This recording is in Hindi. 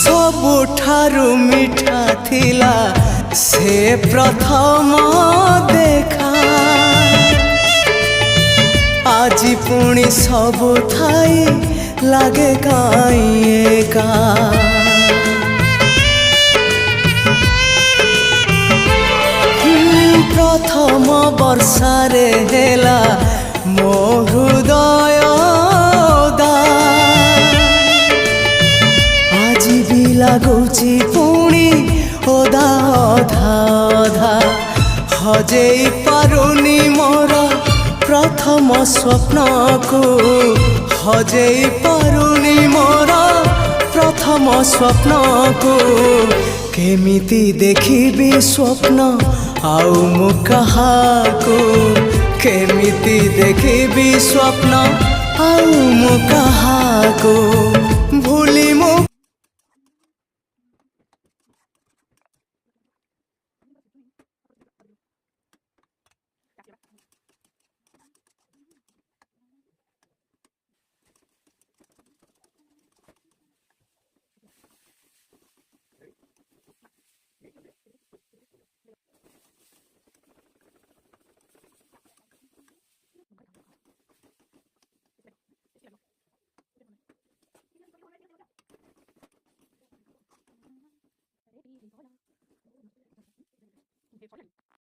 सबुठारु मिठा थिला से प्रथम देखा आज पुणी सबु थाई लागे काई एका प्रथम वर्षारे हेला मो हृदय आज भी लगुची पुणी ओदा अधा अधा हजेई पारुनी मोर प्रथम स्वप्न को हजेई पारुनी मोर प्रथम स्वप्न को केमिति देखिबी स्वप्न आउ मु कहाको केमिति देखिबी स्वप्न आउ मु कहाको।